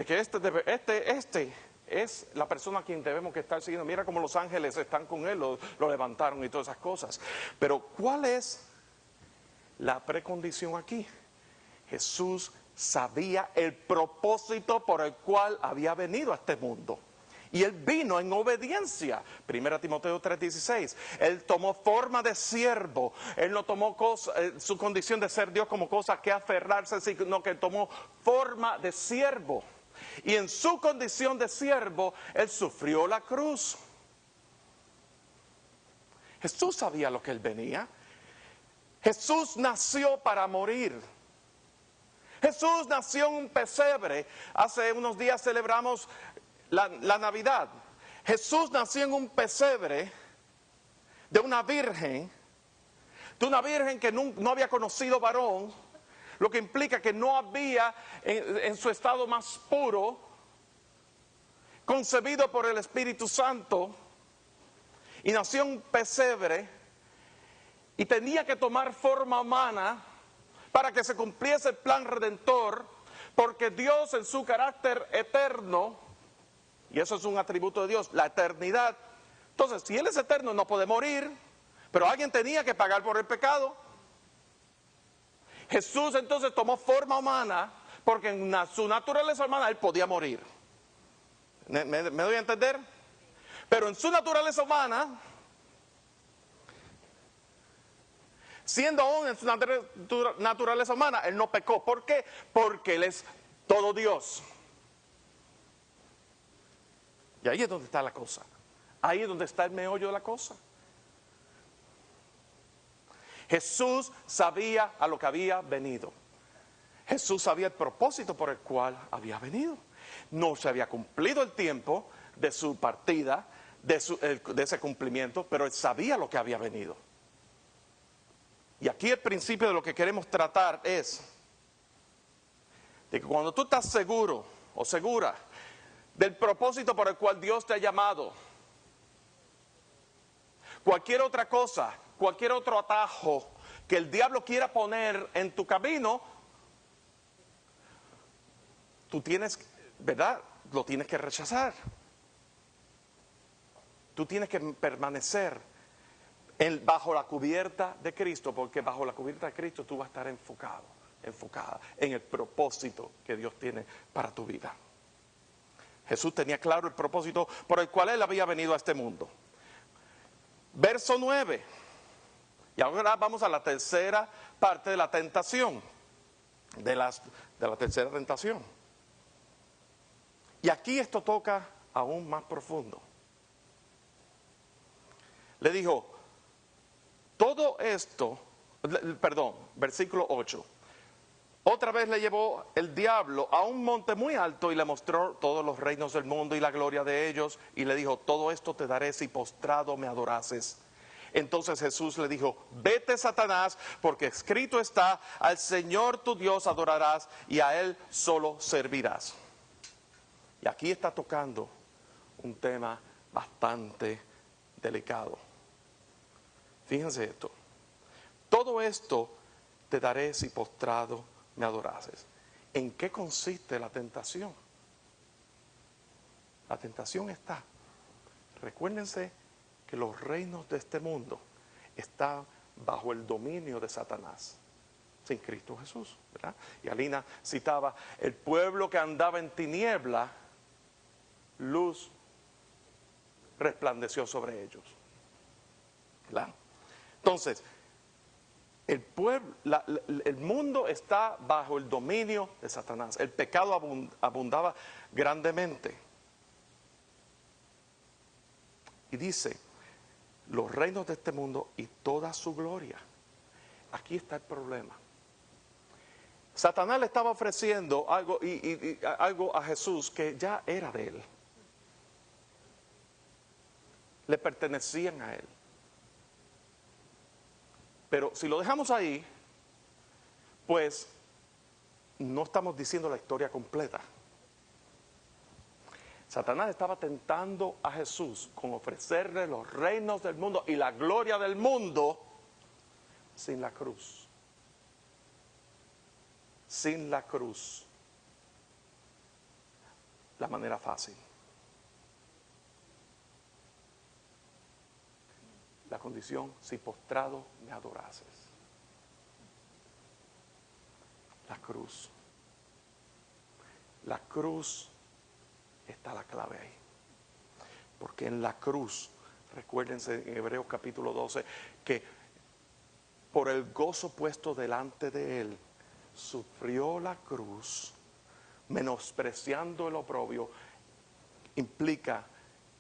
que este es la persona a quien debemos que estar siguiendo. Mira cómo los ángeles están con él, lo levantaron y todas esas cosas. Pero ¿cuál es la precondición aquí? Jesús sabía el propósito por el cual había venido a este mundo. Y Él vino en obediencia. 1 Timoteo 3:16. Él tomó forma de siervo. Él no tomó su condición de ser Dios como cosa que aferrarse, sino que tomó forma de siervo. Y en su condición de siervo, Él sufrió la cruz. Jesús sabía lo que Él venía. Jesús nació para morir. Jesús nació en un pesebre. Hace unos días celebramos la Navidad. Jesús nació en un pesebre de una virgen que no había conocido varón, lo que implica que no había en su estado más puro, concebido por el Espíritu Santo, y nació en un pesebre y tenía que tomar forma humana para que se cumpliese el plan redentor, porque Dios en su carácter eterno, y eso es un atributo de Dios, la eternidad. Entonces, si Él es eterno, no puede morir, pero alguien tenía que pagar por el pecado. Jesús entonces tomó forma humana, porque en su naturaleza humana Él podía morir. ¿Me doy a entender? Pero en su naturaleza humana, siendo aún en su naturaleza humana, Él no pecó. ¿Por qué? Porque Él es todo Dios. Y ahí es donde está la cosa. Ahí es donde está el meollo de la cosa. Jesús sabía a lo que había venido. Jesús sabía el propósito por el cual había venido. No se había cumplido el tiempo de su partida, de ese cumplimiento, pero Él sabía lo que había venido. Y aquí el principio de lo que queremos tratar es de que cuando tú estás seguro o segura del propósito por el cual Dios te ha llamado, cualquier otra cosa, cualquier otro atajo que el diablo quiera poner en tu camino, tú tienes, ¿verdad? Lo tienes que rechazar. Tú tienes que permanecer bajo la cubierta de Cristo, porque bajo la cubierta de Cristo tú vas a estar enfocada en el propósito que Dios tiene para tu vida. Jesús tenía claro el propósito por el cual Él había venido a este mundo. Verso 9. Y ahora vamos a la tercera parte de la tentación, de la tercera tentación. Y aquí esto toca aún más profundo. Le dijo, todo esto, versículo 8. Otra vez le llevó el diablo a un monte muy alto y le mostró todos los reinos del mundo y la gloria de ellos. Y le dijo, todo esto te daré si postrado me adorases. Entonces Jesús le dijo, vete Satanás, porque escrito está, al Señor tu Dios adorarás y a Él solo servirás. Y aquí está tocando un tema bastante delicado. Fíjense esto. Todo esto te daré si postrado me adorases. ¿En qué consiste la tentación? La tentación está. Recuérdense que los reinos de este mundo están bajo el dominio de Satanás, sin Cristo Jesús, ¿verdad? Y Alina citaba, el pueblo que andaba en tiniebla, luz resplandeció sobre ellos, ¿verdad? Entonces, el mundo está bajo el dominio de Satanás. El pecado abundaba grandemente. Y dice, los reinos de este mundo y toda su gloria. aquí está el problema. Satanás le estaba ofreciendo algo, algo a Jesús que ya era de él. Le pertenecían a él. Pero si lo dejamos ahí, pues no estamos diciendo la historia completa. Satanás estaba tentando a Jesús con ofrecerle los reinos del mundo y la gloria del mundo sin la cruz. Sin la cruz. La manera fácil. La condición, si postrado me adorases. La cruz. La cruz está la clave ahí. Porque en la cruz, recuérdense en Hebreos capítulo 12, que por el gozo puesto delante de él, sufrió la cruz, menospreciando el oprobio, implica,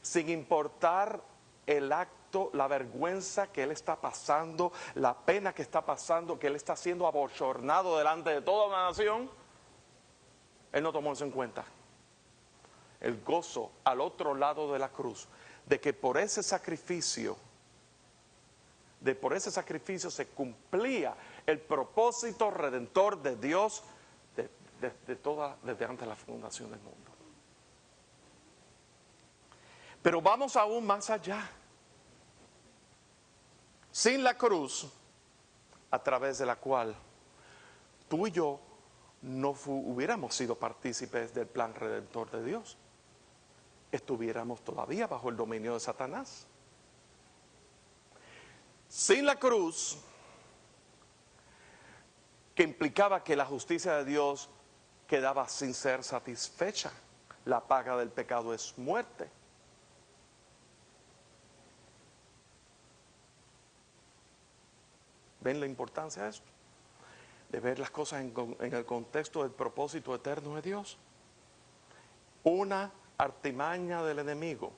sin importar el acto, la vergüenza que él está pasando, la pena que está pasando, que él está siendo abochornado delante de toda una nación, él no tomó eso en cuenta. El gozo al otro lado de la cruz, de que por ese sacrificio, se cumplía el propósito redentor de Dios desde antes de la fundación del mundo. Pero vamos aún más allá. Sin la cruz, a través de la cual tú y yo no hubiéramos sido partícipes del plan redentor de Dios, estuviéramos todavía bajo el dominio de Satanás. Sin la cruz, que implicaba que la justicia de Dios quedaba sin ser satisfecha. La paga del pecado es muerte. ¿Ven la importancia de esto? De ver las cosas en el contexto del propósito eterno de Dios. Una artimaña del enemigo.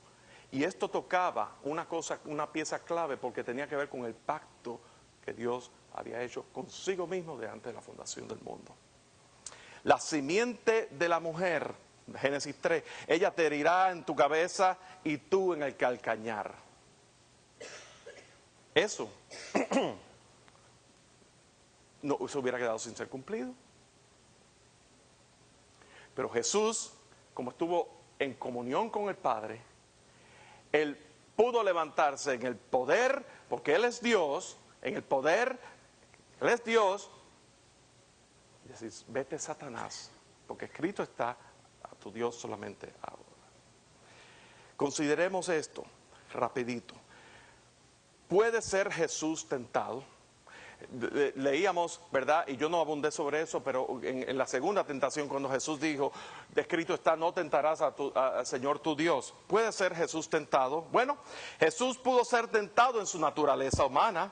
Y esto tocaba una pieza clave, porque tenía que ver con el pacto que Dios había hecho consigo mismo de antes de la fundación del mundo. La simiente de la mujer, Génesis 3, ella te herirá en tu cabeza y tú en el calcañar. Eso no se hubiera quedado sin ser cumplido. Pero Jesús, como estuvo en comunión con el Padre, él pudo levantarse en el poder, porque él es Dios, en el poder, él es Dios, y decir, vete Satanás, porque escrito está, a tu Dios solamente ahora. Consideremos esto, rapidito. ¿Puede ser Jesús tentado? Leíamos, ¿verdad? Y yo no abundé sobre eso, pero en la segunda tentación, cuando Jesús dijo, escrito está, no tentarás al Señor tu Dios. ¿Puede ser Jesús tentado? Bueno, Jesús pudo ser tentado en su naturaleza humana.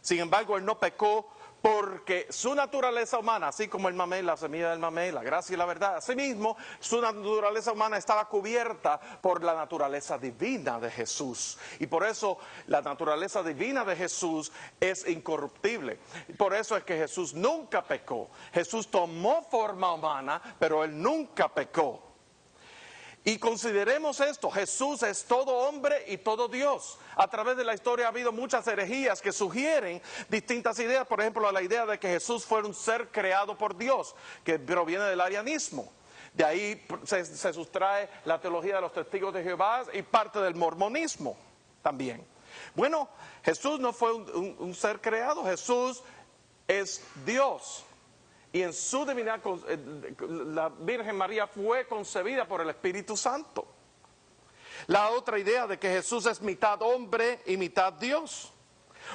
Sin embargo, él no pecó, porque su naturaleza humana, así como el mamey, la semilla del mamey, la gracia y la verdad, asimismo, su naturaleza humana estaba cubierta por la naturaleza divina de Jesús. Y por eso la naturaleza divina de Jesús es incorruptible. Por eso es que Jesús nunca pecó. Jesús tomó forma humana, pero él nunca pecó. Y consideremos esto, Jesús es todo hombre y todo Dios. A través de la historia ha habido muchas herejías que sugieren distintas ideas. Por ejemplo, la idea de que Jesús fue un ser creado por Dios, que proviene del arianismo. De ahí se sustrae la teología de los testigos de Jehová y parte del mormonismo también. Bueno, Jesús no fue un ser creado, Jesús es Dios. Y en su divinidad, la Virgen María fue concebida por el Espíritu Santo. La otra idea de que Jesús es mitad hombre y mitad Dios.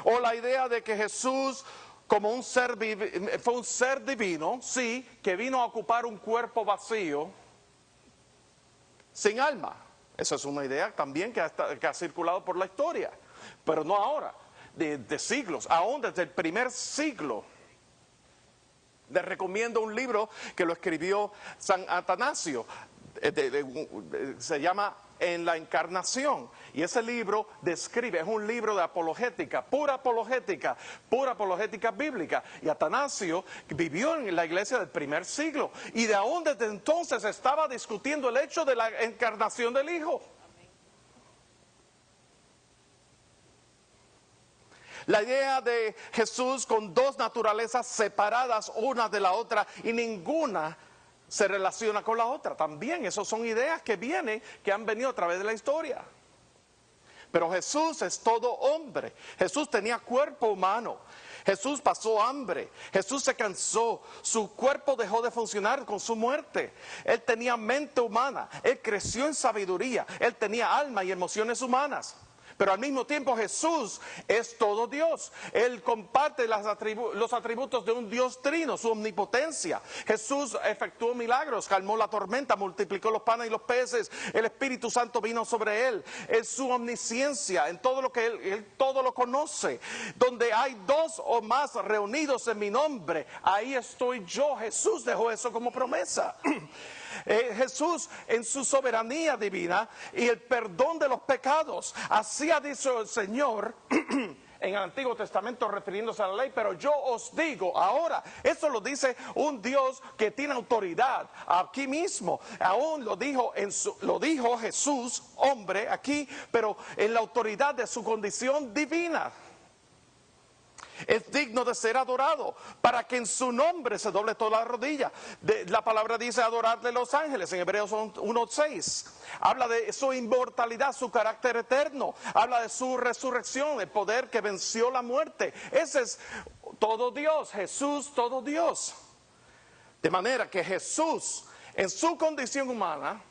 O la idea de que Jesús, como fue un ser divino, sí, que vino a ocupar un cuerpo vacío, sin alma. Esa es una idea también que ha circulado por la historia, pero no ahora, de siglos, aún desde el primer siglo. Les recomiendo un libro que lo escribió San Atanasio, se llama En la Encarnación, y ese libro describe, es un libro de apologética, pura apologética bíblica, y Atanasio vivió en la iglesia del primer siglo, y de aún desde entonces estaba discutiendo el hecho de la encarnación del Hijo. La idea de Jesús con dos naturalezas separadas una de la otra y ninguna se relaciona con la otra. También esas son ideas que vienen, que han venido a través de la historia. Pero Jesús es todo hombre. Jesús tenía cuerpo humano. Jesús pasó hambre. Jesús se cansó. Su cuerpo dejó de funcionar con su muerte. Él tenía mente humana. Él creció en sabiduría. Él tenía alma y emociones humanas. Pero al mismo tiempo Jesús es todo Dios. Él comparte los atributos de un Dios trino, su omnipotencia. Jesús efectuó milagros, calmó la tormenta, multiplicó los panes y los peces. El Espíritu Santo vino sobre él. Es su omnisciencia, en todo lo que él todo lo conoce. Donde hay dos o más reunidos en mi nombre, ahí estoy yo. Jesús dejó eso como promesa. Jesús en su soberanía divina y el perdón de los pecados, así ha dicho el Señor en el Antiguo Testamento refiriéndose a la ley, pero yo os digo ahora, eso lo dice un Dios que tiene autoridad aquí mismo, aún lo dijo Jesús, hombre aquí, pero en la autoridad de su condición divina. Es digno de ser adorado, para que en su nombre se doble toda la rodilla. La palabra dice adorarle los ángeles, en Hebreos 1:6. Habla de su inmortalidad, su carácter eterno. Habla de su resurrección, el poder que venció la muerte. Ese es todo Dios, Jesús todo Dios. De manera que Jesús, en su condición humana,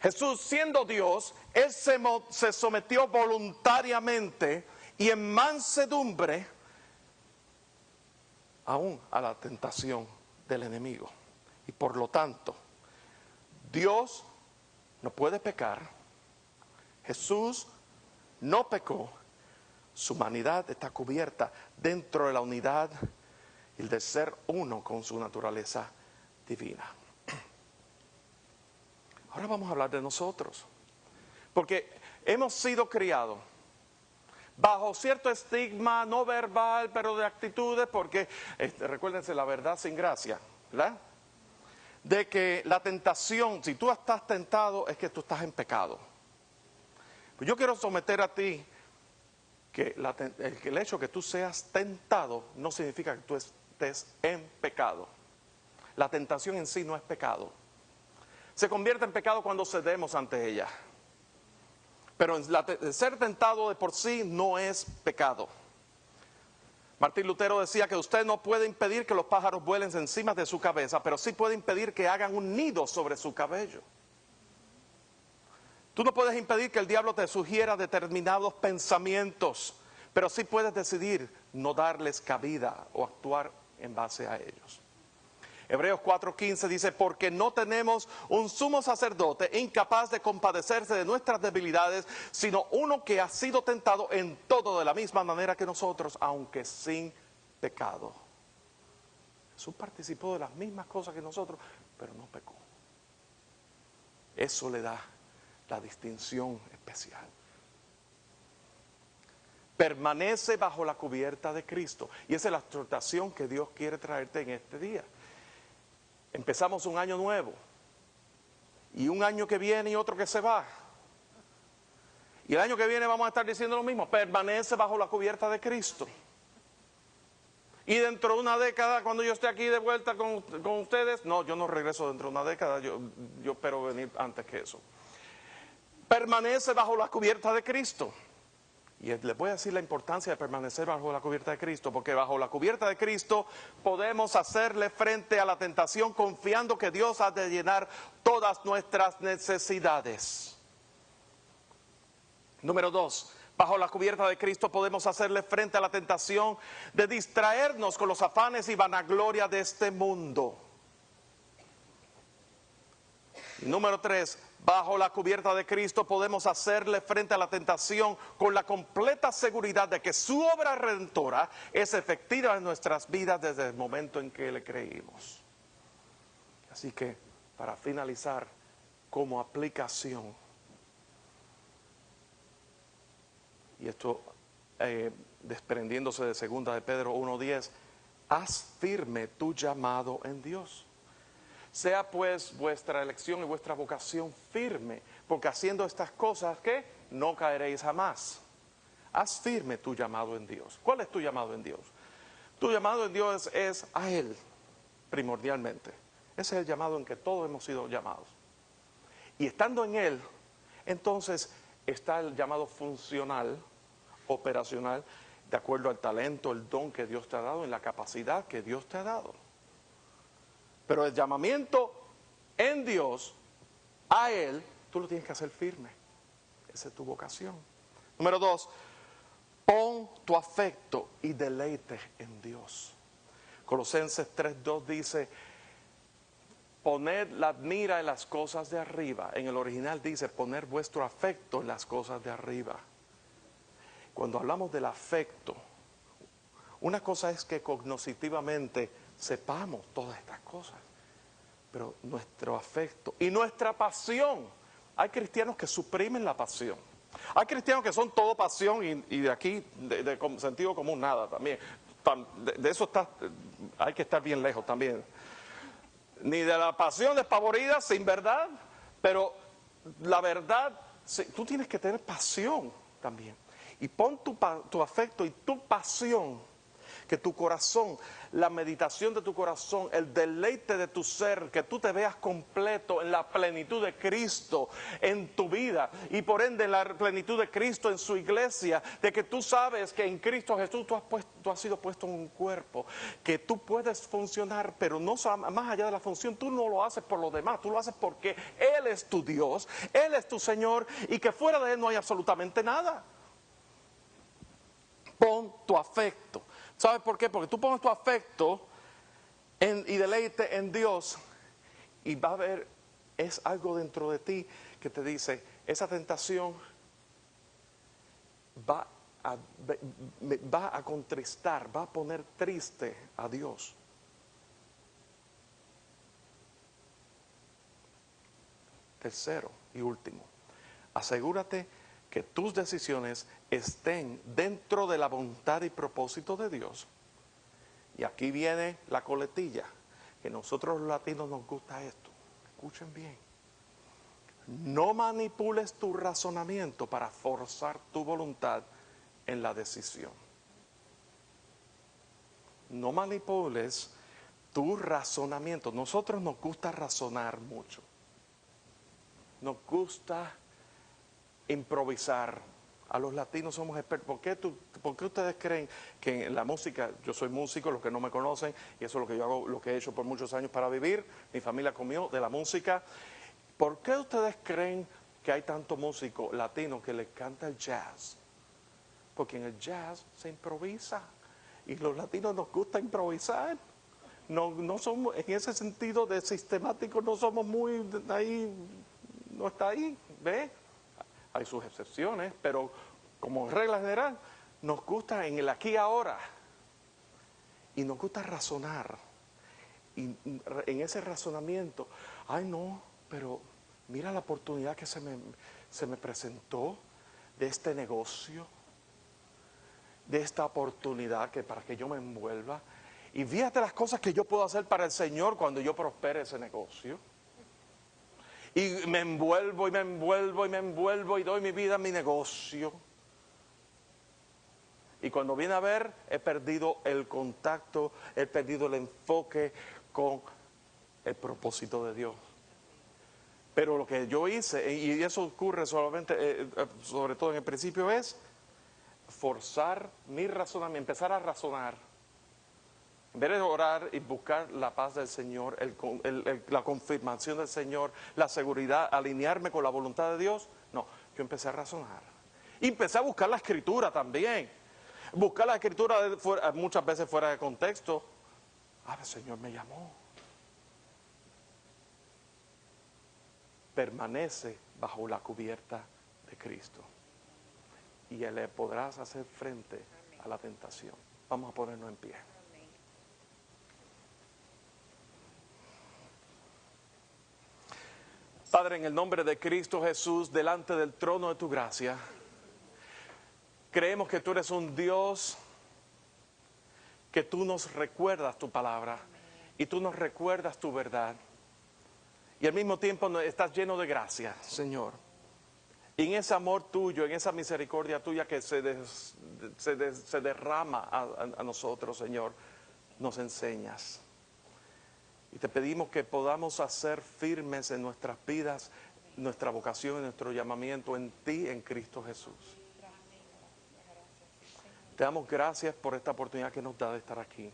Jesús siendo Dios, Él se sometió voluntariamente y en mansedumbre aún a la tentación del enemigo. Y por lo tanto, Dios no puede pecar. Jesús no pecó. Su humanidad está cubierta dentro de la unidad y el de ser uno con su naturaleza divina. Ahora vamos a hablar de nosotros, porque hemos sido criados bajo cierto estigma no verbal, pero de actitudes, porque recuérdense la verdad sin gracia, ¿verdad? De que la tentación, si tú estás tentado, es que tú estás en pecado. Pues yo quiero someter a ti que el hecho de que tú seas tentado no significa que tú estés en pecado. La tentación en sí no es pecado. Se convierte en pecado cuando cedemos ante ella. Pero ser tentado de por sí no es pecado. Martín Lutero decía que usted no puede impedir que los pájaros vuelen encima de su cabeza, pero sí puede impedir que hagan un nido sobre su cabello. Tú no puedes impedir que el diablo te sugiera determinados pensamientos, pero sí puedes decidir no darles cabida o actuar en base a ellos. Hebreos 4:15 dice, porque no tenemos un sumo sacerdote incapaz de compadecerse de nuestras debilidades, sino uno que ha sido tentado en todo de la misma manera que nosotros, aunque sin pecado. Jesús participó de las mismas cosas que nosotros, pero no pecó. Eso le da la distinción especial. Permanece bajo la cubierta de Cristo. Y esa es la exhortación que Dios quiere traerte en este día. Empezamos un año nuevo, y un año que viene y otro que se va. Y el año que viene vamos a estar diciendo lo mismo, permanece bajo la cubierta de Cristo. Y dentro de una década, cuando yo esté aquí de vuelta con ustedes, no, yo no regreso dentro de una década, yo espero venir antes que eso. Permanece bajo la cubierta de Cristo. Y les voy a decir la importancia de permanecer bajo la cubierta de Cristo, porque bajo la cubierta de Cristo podemos hacerle frente a la tentación confiando que Dios ha de llenar todas nuestras necesidades. Número 2, bajo la cubierta de Cristo podemos hacerle frente a la tentación de distraernos con los afanes y vanagloria de este mundo. Y número 3, bajo la cubierta de Cristo podemos hacerle frente a la tentación con la completa seguridad de que su obra redentora es efectiva en nuestras vidas desde el momento en que le creímos. Así que, para finalizar como aplicación. Y esto desprendiéndose de 2 de Pedro 1:10, haz firme tu llamado en Dios. Sea pues vuestra elección y vuestra vocación firme, porque haciendo estas cosas, ¿qué? No caeréis jamás. Haz firme tu llamado en Dios. ¿Cuál es tu llamado en Dios? Tu llamado en Dios es a Él, primordialmente. Ese es el llamado en que todos hemos sido llamados. Y estando en Él, entonces está el llamado funcional, operacional, de acuerdo al talento, el don que Dios te ha dado, en la capacidad que Dios te ha dado. Pero el llamamiento en Dios, a Él, tú lo tienes que hacer firme. Esa es tu vocación. Número 2, pon tu afecto y deleite en Dios. Colosenses 3:2 dice, poned la mira en las cosas de arriba. En el original dice, poner vuestro afecto en las cosas de arriba. Cuando hablamos del afecto, una cosa es que cognitivamente sepamos todas estas cosas, pero nuestro afecto y nuestra pasión, hay cristianos que suprimen la pasión. Hay cristianos que son todo pasión y de aquí, de sentido común, nada también. De eso hay que estar bien lejos también. Ni de la pasión despavorida, sin verdad, pero la verdad, tú tienes que tener pasión también. Y pon tu afecto y tu pasión, que tu corazón, la meditación de tu corazón, el deleite de tu ser, que tú te veas completo en la plenitud de Cristo en tu vida y por ende en la plenitud de Cristo en su iglesia, de que tú sabes que en Cristo Jesús tú has sido puesto en un cuerpo, que tú puedes funcionar, pero no más allá de la función, tú no lo haces por lo demás, tú lo haces porque Él es tu Dios, Él es tu Señor y que fuera de Él no hay absolutamente nada. Pon tu afecto. ¿Sabes por qué? Porque tú pones tu afecto y deleite en Dios y va a haber, es algo dentro de ti que te dice, esa tentación va a contristar, va a poner triste a Dios. Tercero y último, asegúrate que tus decisiones estén dentro de la voluntad y propósito de Dios. Y aquí viene la coletilla, que nosotros los latinos nos gusta esto. Escuchen bien. No manipules tu razonamiento para forzar tu voluntad en la decisión. No manipules tu razonamiento. Nosotros nos gusta razonar mucho. Nos gusta improvisar. A los latinos somos expertos. ¿Por qué ustedes creen que en la música, yo soy músico, los que no me conocen, y eso es lo que yo hago, lo que he hecho por muchos años para vivir, mi familia comió de la música? ¿Por qué ustedes creen que hay tanto músico latino que le canta el jazz? Porque en el jazz se improvisa y los latinos nos gusta improvisar. No somos, en ese sentido de sistemático, no somos muy ahí, no está ahí, ¿ve? Hay sus excepciones, pero como regla general, nos gusta en el aquí y ahora. Y nos gusta razonar. Y en ese razonamiento, ay no, pero mira la oportunidad que se me presentó de este negocio, de esta oportunidad para que yo me envuelva. Y fíjate las cosas que yo puedo hacer para el Señor cuando yo prospere ese negocio. Y me envuelvo y me envuelvo y me envuelvo y doy mi vida a mi negocio. Y cuando viene a ver, he perdido el contacto, he perdido el enfoque con el propósito de Dios. Pero lo que yo hice, y eso ocurre solamente, sobre todo en el principio, es forzar mi razonamiento, empezar a razonar. En vez de orar y buscar la paz del Señor, la confirmación del Señor, la seguridad, alinearme con la voluntad de Dios, no, yo empecé a razonar. Y empecé a buscar la Escritura también. Buscar la Escritura muchas veces fuera de contexto. El Señor me llamó. Permanece bajo la cubierta de Cristo. Y le podrás hacer frente a la tentación. Vamos a ponernos en pie. Padre, en el nombre de Cristo Jesús, delante del trono de tu gracia, creemos que tú eres un Dios que tú nos recuerdas tu palabra y tú nos recuerdas tu verdad. Y al mismo tiempo estás lleno de gracia, Señor. Y en ese amor tuyo, en esa misericordia tuya que se derrama a nosotros, Señor, nos enseñas. Y te pedimos que podamos hacer firmes en nuestras vidas, nuestra vocación y nuestro llamamiento en ti, en Cristo Jesús. Te damos gracias por esta oportunidad que nos da de estar aquí.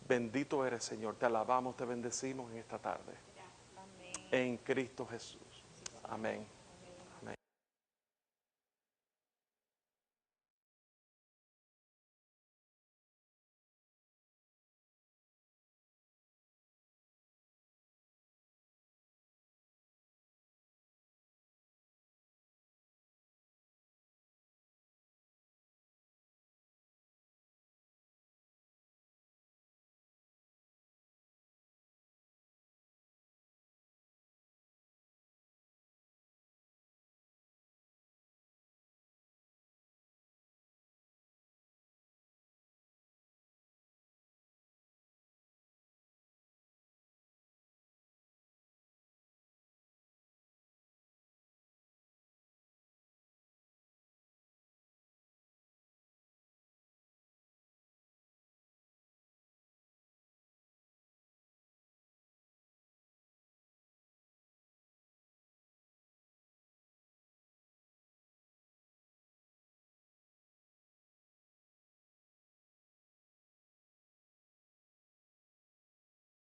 Bendito eres, Señor. Te alabamos, te bendecimos en esta tarde. En Cristo Jesús. Amén.